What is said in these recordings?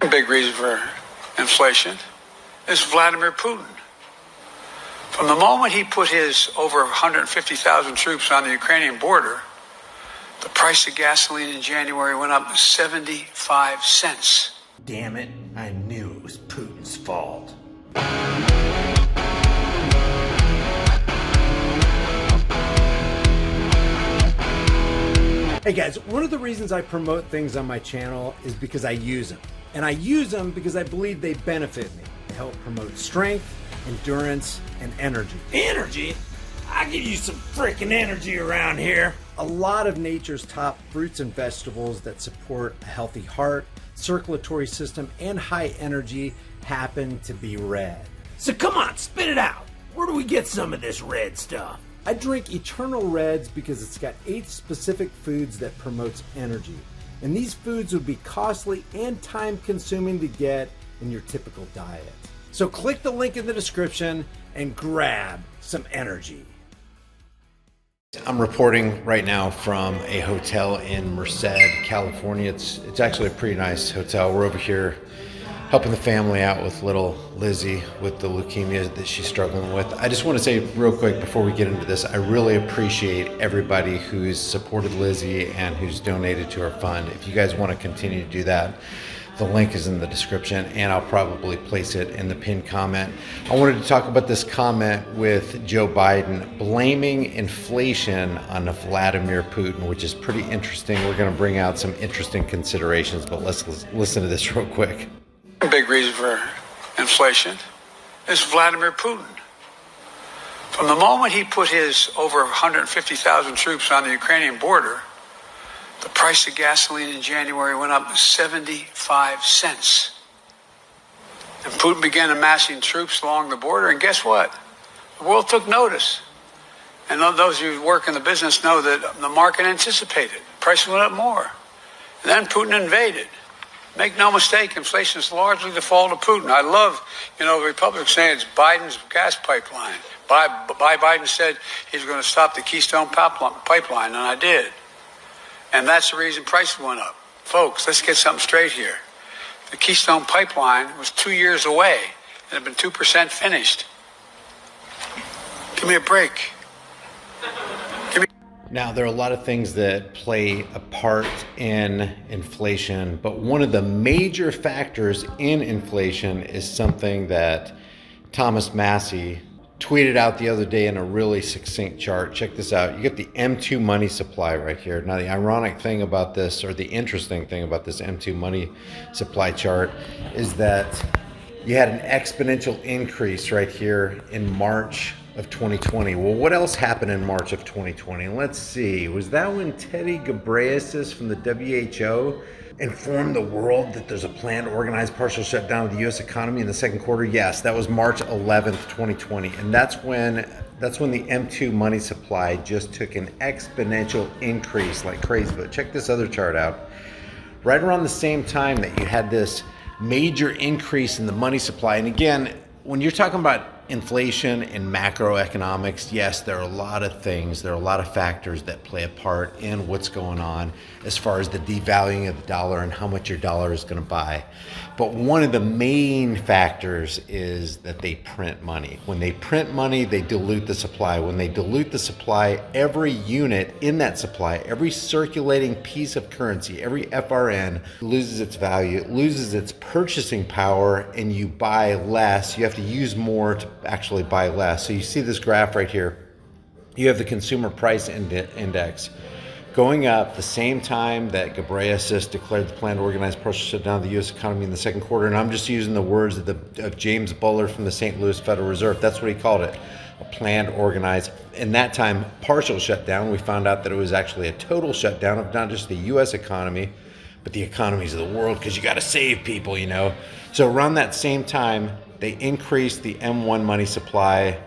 Big reason for inflation is Vladimir Putin. From the moment he put his over 150,000 troops on the Ukrainian border, the price of gasoline in January went up 75 cents. Damn it, I knew it was Putin's fault. Hey guys, one of the reasons I promote things on my channel is because I use them. And I use them because I believe they benefit me. They help promote strength, endurance, and energy. Energy? I give you some freaking energy around here. A lot of nature's top fruits and vegetables that support a healthy heart, circulatory system, and high energy happen to be red. So come on, spit it out. Where do we get some of this red stuff? I drink Eternal Reds because it's got 8 specific foods that promotes energy. And these foods would be costly and time consuming to get in your typical diet. So click the link in the description and grab some energy. I'm reporting right now from a hotel in Merced, California. It's actually a pretty nice hotel. We're over here helping the family out with little Lizzie with the leukemia that she's struggling with. I just want to say real quick before we get into this, I really appreciate everybody who's supported Lizzie and who's donated to her fund. If you guys want to continue to do that, the link is in the description and I'll probably place it in the pinned comment. I wanted to talk about this comment with Joe Biden blaming inflation on Vladimir Putin, which is pretty interesting. We're going to bring out some interesting considerations, but let's listen to this real quick. Big reason for inflation is Vladimir Putin. From the moment he put his over 150,000 troops on the Ukrainian border, the price of gasoline in January went up 75 cents. And Putin began amassing troops along the border, and guess what? The world took notice. And those who work in the business know that the market anticipated. Prices went up more. And then Putin invaded. Make no mistake, inflation is largely the fault of Putin. I love, the Republicans saying it's Biden's gas pipeline. Biden said he's going to stop the Keystone pipeline, and I did. And that's the reason prices went up. Folks, let's get something straight here. The Keystone pipeline was 2 years away and had been 2% finished. Give me a break. Now, there are a lot of things that play a part in inflation, but one of the major factors in inflation is something that Thomas Massey tweeted out the other day in a really succinct chart. Check this out. You get the M2 money supply right here. Now, the ironic thing about this, or the interesting thing about this M2 money supply chart, is that you had an exponential increase right here in March of 2020. Well, what else happened in March of 2020? Let's see. Was that when Teddy Ghebreyesus from the WHO informed the world that there's a planned organized partial shutdown of the U.S. economy in the second quarter? Yes, that was March 11th, 2020. And that's when the M2 money supply just took an exponential increase like crazy. But check this other chart out. Right around the same time that you had this major increase in the money supply. And again, when you're talking about inflation and macroeconomics, yes, there are a lot of things, there are a lot of factors that play a part in what's going on as far as the devaluing of the dollar and how much your dollar is going to buy. But one of the main factors is that they print money. When they print money, they dilute the supply. When they dilute the supply, every unit in that supply, every circulating piece of currency, every FRN loses its value, it loses its purchasing power, and you buy less. You have to use more to actually buy less. So you see this graph right here. You have the consumer price index going up the same time that Ghebreyesus declared the planned organized partial shutdown of the U.S. economy in the second quarter. And I'm just using the words of James Bullard from the St. Louis Federal Reserve. That's what he called it, a planned organized, in that time, partial shutdown. We found out that it was actually a total shutdown of not just the U.S. economy, but the economies of the world, because you got to save people, So around that same time, they increased the M1 money supply,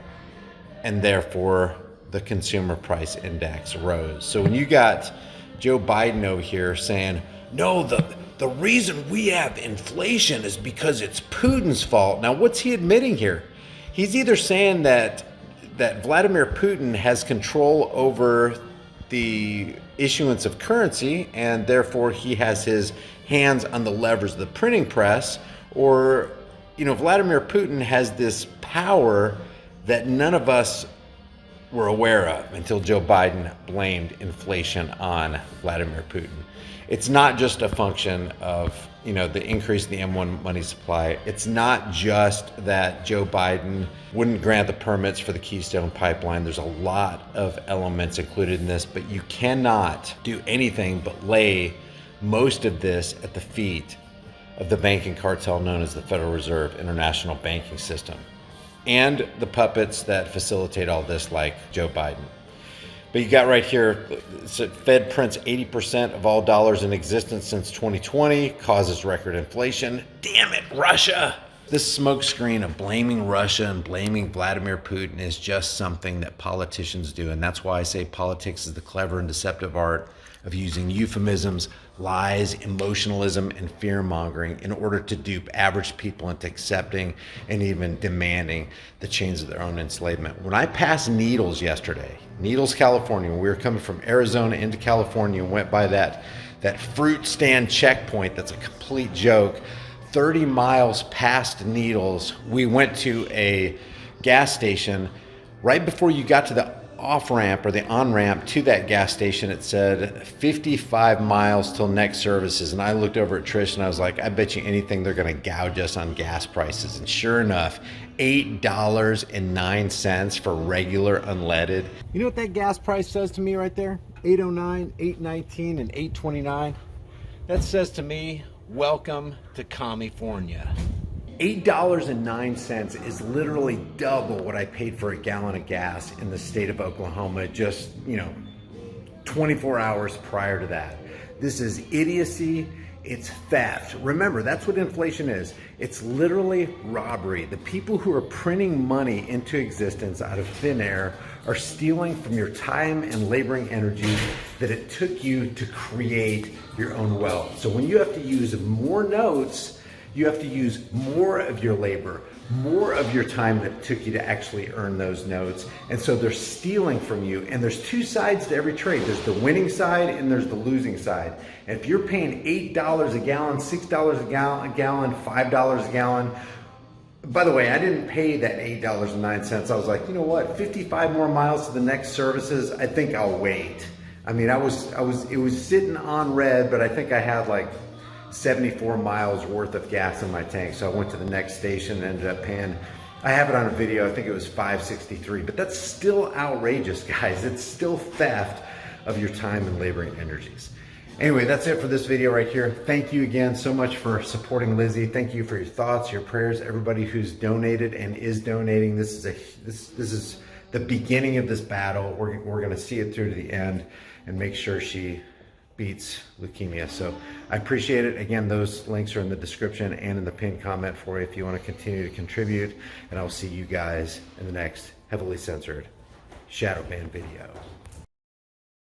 and therefore the consumer price index rose. So when you got Joe Biden over here saying, no, the reason we have inflation is because it's Putin's fault. Now, what's he admitting here? He's either saying that Vladimir Putin has control over the issuance of currency, and therefore he has his hands on the levers of the printing press, or, you know, Vladimir Putin has this power that none of us were aware of until Joe Biden blamed inflation on Vladimir Putin. It's not just a function of, you know, the increase in the M1 money supply. It's not just that Joe Biden wouldn't grant the permits for the Keystone Pipeline. There's a lot of elements included in this, but you cannot do anything but lay most of this at the feet of the banking cartel known as the Federal Reserve International Banking System, and the puppets that facilitate all this, like Joe Biden. But you got right here, Fed prints 80% of all dollars in existence since 2020, causes record inflation. Damn it, Russia! This smokescreen of blaming Russia and blaming Vladimir Putin is just something that politicians do. And that's why I say politics is the clever and deceptive art of using euphemisms, lies, emotionalism, and fear-mongering in order to dupe average people into accepting and even demanding the chains of their own enslavement. When I passed Needles yesterday, Needles, California, when we were coming from Arizona into California and went by that fruit stand checkpoint that's a complete joke, 30 miles past Needles, we went to a gas station. Right before you got to the off-ramp or the on-ramp to that gas station, it said 55 miles till next services. And I looked over at Trish and I was like, I bet you anything they're going to gouge us on gas prices. And sure enough, $8.09 for regular unleaded. You know what that gas price says to me right there? $8.09, $8.19, and $8.29. That says to me, welcome to California. $8.09 is literally double what I paid for a gallon of gas in the state of Oklahoma just, 24 hours prior to that. This is idiocy. It's theft. Remember, that's what inflation is. It's literally robbery. The people who are printing money into existence out of thin air are stealing from your time and laboring energy that it took you to create your own wealth. So when you have to use more notes, you have to use more of your labor, more of your time that it took you to actually earn those notes. And so they're stealing from you. And there's two sides to every trade. There's the winning side and there's the losing side. And if you're paying $8 a gallon, $6 a gallon, $5 a gallon, by the way, I didn't pay that $8.09. I was like, you know what, 55 more miles to the next services, I think I'll wait. I mean, it was sitting on red, but I think I had like 74 miles worth of gas in my tank. So I went to the next station and ended up paying, I have it on a video, I think it was $5.63, but that's still outrageous, guys. It's still theft of your time and laboring energies. Anyway, that's it for this video right here. Thank you again so much for supporting Lizzie. Thank you for your thoughts, your prayers, everybody who's donated and is donating. This is the beginning of this battle. We're gonna see it through to the end and make sure she beats leukemia. So I appreciate it. Again, those links are in the description and in the pinned comment for you if you want to continue to contribute. And I'll see you guys in the next heavily censored shadow ban video.